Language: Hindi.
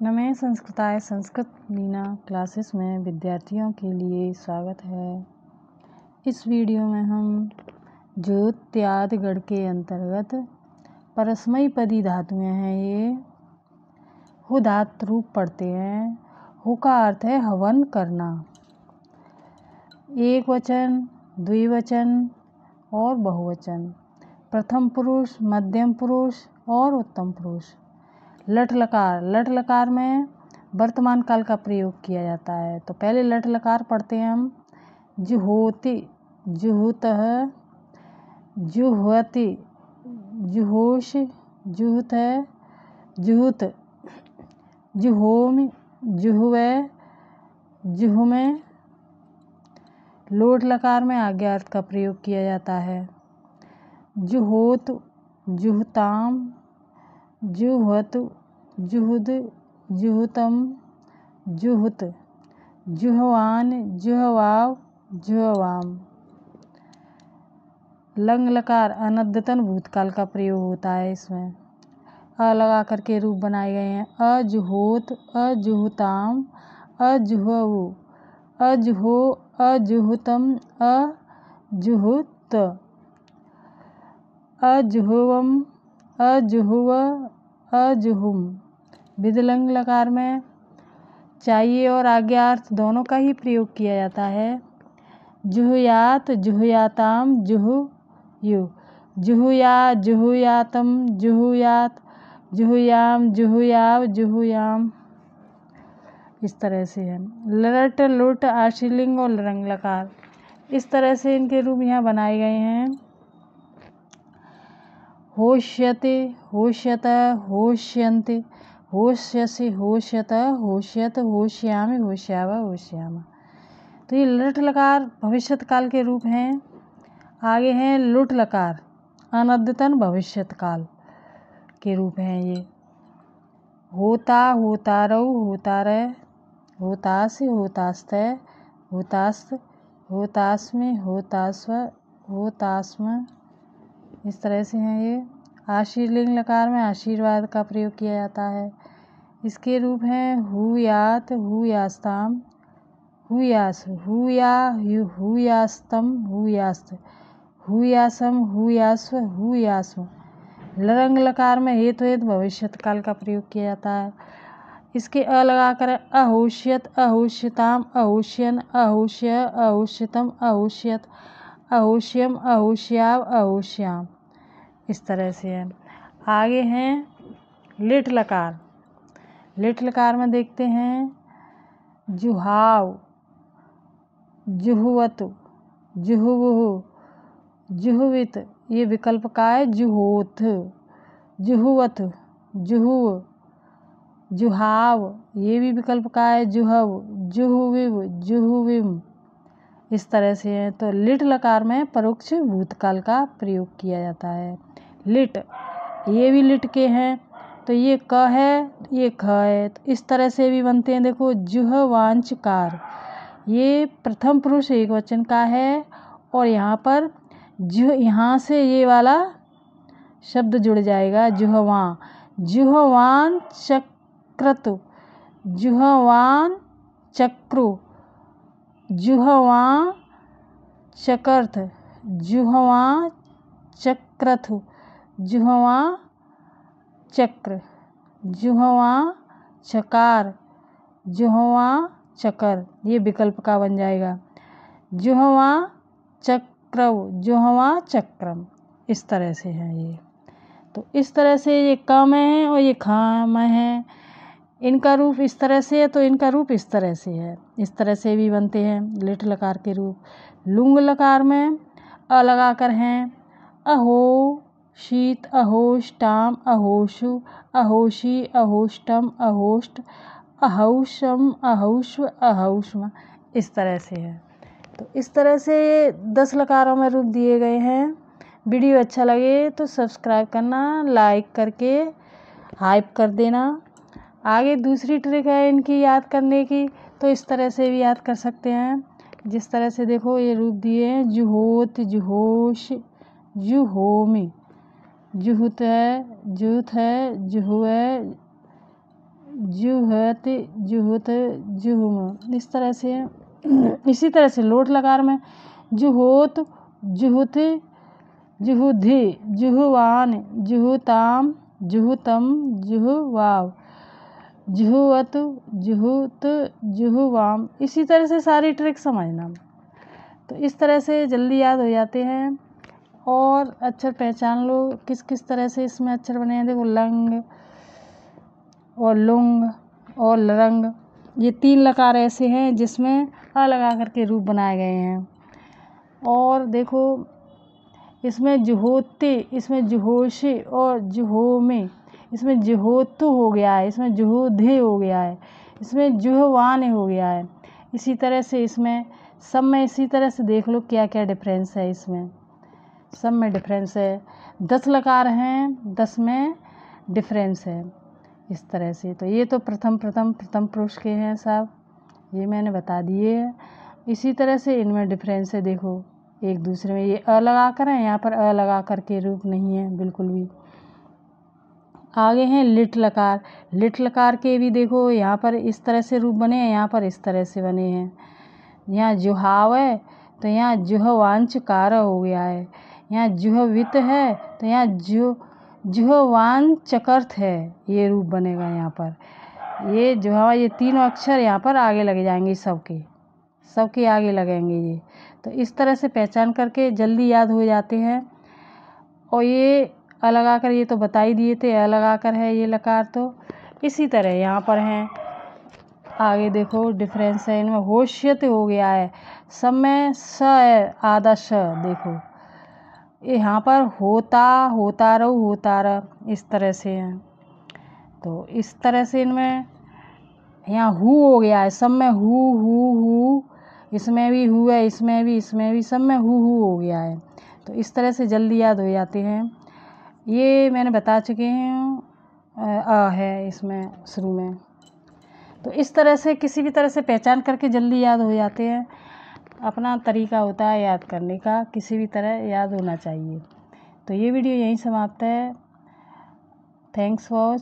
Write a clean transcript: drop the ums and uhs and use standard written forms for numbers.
नमः संस्कृताय संस्कृत मीना क्लासेस में विद्यार्थियों के लिए स्वागत है। इस वीडियो में हम ज्योत्यादि गण के अंतर्गत परस्मयी पदी धातुएं हैं। ये हु धातु रूप पढ़ते हैं। हु का अर्थ है हवन करना। एक वचन, द्विवचन और बहुवचन, प्रथम पुरुष, मध्यम पुरुष और उत्तम पुरुष। लट लकार, लट लकार में वर्तमान काल का प्रयोग किया जाता है। तो पहले लट लकार पढ़ते हैं हम। जुहोति, जुहुतः, जुह्वति, जुहोश, जुहुत है, जुहुत, जुहोमि, जुहुवे, जुहुमे। लोट लकार में आज्ञार्थ का प्रयोग किया जाता है। जुहोत, जुहुताम, जुह्वतु, जुहुद, जुहुतम, जुहुत, जुह्वान, जुह्वाव, जुह्वाम। लंग लकार अनद्यतन भूतकाल का प्रयोग होता है। इसमें अ लगा करके रूप बनाए गए हैं। अजुहोत, अजुहुताम, अजुह्वु, अजुहो, अजुहुतम, अजुहुत, अजुहुवम, अजुहुव, अजुहुम। विधिलिंग लकार में चाहिए और आज्ञार्थ दोनों का ही प्रयोग किया जाता है। जुहुयात, जुहुयाताम, जुहुयु, जुहुया, जुहुयातम, जुहुयात, जुहुयाम, जुहुयाव, जुहुयाम। इस तरह से है। लट, लुट, आशीलिंग और लरंग लकार, इस तरह से इनके रूप यहाँ बनाए गए हैं। होष्यते, होष्यत, होष्यन्ते, होष्यसि, होष्यत, होष्यत, होष्यामि, होष्याव, होष्याम। तो ये लट लकार भविष्यत काल के रूप हैं। आगे हैं लुट लकार, अनद्यतन भविष्यत काल के रूप हैं ये। होता, होतारौ, होतारय, होतासि, होतास्तय, होतास्त, होतास्मि, होतास्व, होतास्म। इस तरह से हैं ये। आशीर्लिंग लकार में आशीर्वाद का प्रयोग किया जाता है। इसके रूप हैं हुयात, हुयास्ताम, हुयास, हुया, हुयास्तम, हुयास्त, हुयासम, हुयास्व, हुयास्व। लरंग लकार में हेतु हेतु भविष्यत काल का प्रयोग किया जाता है। इसके अ लगाकर अहोष्यत, अहोष्यताम, अहोष्यन, अहोष्य, अहोष्यतम, अहोष्यत, अहोष्यम, अहोष्याव, अहोष्याम। इस तरह से है। आगे हैं लिट लकार। लिट लकार में देखते हैं जुहाव, जुहुवतु, जुहुवुहु, जुहुवित, ये विकल्प का है। जुहोथ, जुहुवत, जुहुव, जुहाव, ये भी विकल्प का है। जुहव, जुहुविव, जुहुविम। इस तरह से है। तो लिट लकार में परोक्ष भूतकाल का प्रयोग किया जाता है। लिट, ये भी लिट के हैं। तो ये क है, ये ख है। तो इस तरह से भी बनते हैं। देखो जुहवांचकार, ये प्रथम पुरुष एक वचन का है और यहाँ पर यहाँ से ये वाला शब्द जुड़ जाएगा जुहवां। जुहवान चक्रतु, जुहवान चक्रु, जुहवां चकर्थ, जुहवां चक्रथु, जुहवां चक्र, जुहवां चकार, जुहवां चकर। ये विकल्प का बन जाएगा। जुहवां चक्रव, जुहवां चक्रम। इस तरह से है ये। तो इस तरह से ये क में है और ये ख में है। इनका रूप इस तरह से है तो इनका रूप इस तरह से है। इस तरह से भी बनते हैं लिट लकार के रूप। लुंग लकार में अ लगाकर हैं अहो शीत, अहोष्टाम, अहोशु, अहोशी, अहोष्टम, अहोष्ट, अहौशम, अहौश्व, अहौष्म। इस तरह से है। तो इस तरह से 10 लकारों में रूप दिए गए हैं। वीडियो अच्छा लगे तो सब्सक्राइब करना, लाइक करके हाइप कर देना। आगे दूसरी ट्रिक है इनकी याद करने की, तो इस तरह से भी याद कर सकते हैं। जिस तरह से देखो ये रूप दिए हैं। जुहोत, जुहोश, जुहोमि, जुहुत है, जुहुत है, जुहुए, जुहत, जुहुत, जुहुम। इस तरह से इसी तरह से लोट लकार में जुहोत, जुहुत, जुहुधि, जुहुवान, जुहुताम, जुहुतम, जुहुवाव, जुहुवत, जुहुत, जुहुवाम। इसी तरह से सारी ट्रिक समझना। तो इस तरह से जल्दी याद हो जाते हैं। और अक्षर पहचान लो किस किस तरह से इसमें अक्षर बने हैं। देखो लंग और लुंग और लरंग, ये 3 लकार ऐसे हैं जिसमें अ लगा करके रूप बनाए गए हैं। और देखो इसमें जुहोते, इसमें जुहोशे और जुहोमे, इसमें जुहोतु हो गया है, इसमें जुहोधे हो गया है, इसमें जुहवान हो गया है। इसी तरह से इसमें सब में इसी तरह से देख लो क्या क्या डिफरेंस है। इसमें सब में डिफरेंस है। 10 लकार हैं, 10 में डिफरेंस है इस तरह से। तो ये तो प्रथम पुरुष के हैं सब, ये मैंने बता दिए हैं। इसी तरह से इनमें डिफरेंस है। देखो एक दूसरे में ये अ लगा कर है, यहाँ पर अ लगा कर के रूप नहीं है बिल्कुल भी। आगे हैं लिट लकार। लिट लकार के भी देखो यहाँ पर इस तरह से रूप बने हैं, यहाँ पर इस तरह से बने हैं। यहाँ जुहाव है तो यहाँ जुहवांचकार हो गया है। यहाँ जुहवित है तो यहाँ जुहवांचकर्थ है, ये रूप बनेगा यहाँ पर। ये जुहावा, ये तीनों अक्षर यहाँ पर आगे लगे जाएंगे, सबके आगे लगेंगे ये। तो इस तरह से पहचान करके जल्दी याद हो जाते हैं। और ये अ लगा कर, ये तो बता ही दिए थे, अ लगा कर है ये लकार। तो इसी तरह यहाँ पर हैं। आगे देखो डिफरेंस है इनमें। होशियत हो गया है, सब में स है, आधा श। देखो यहाँ पर होता, होता रहो, होता रह, इस तरह से है। तो इस तरह से इनमें यहाँ हु हो गया है, सब में हु, इसमें भी हु है, इसमें भी, सब में हु हो गया है। तो इस तरह से जल्दी याद हो जाते हैं। ये मैंने बता चुके हैं, अ है इसमें शुरू में। तो इस तरह से किसी भी तरह से पहचान करके जल्दी याद हो जाते हैं। अपना तरीका होता है याद करने का, किसी भी तरह याद होना चाहिए। तो ये वीडियो यहीं समाप्त है। Thanks watch.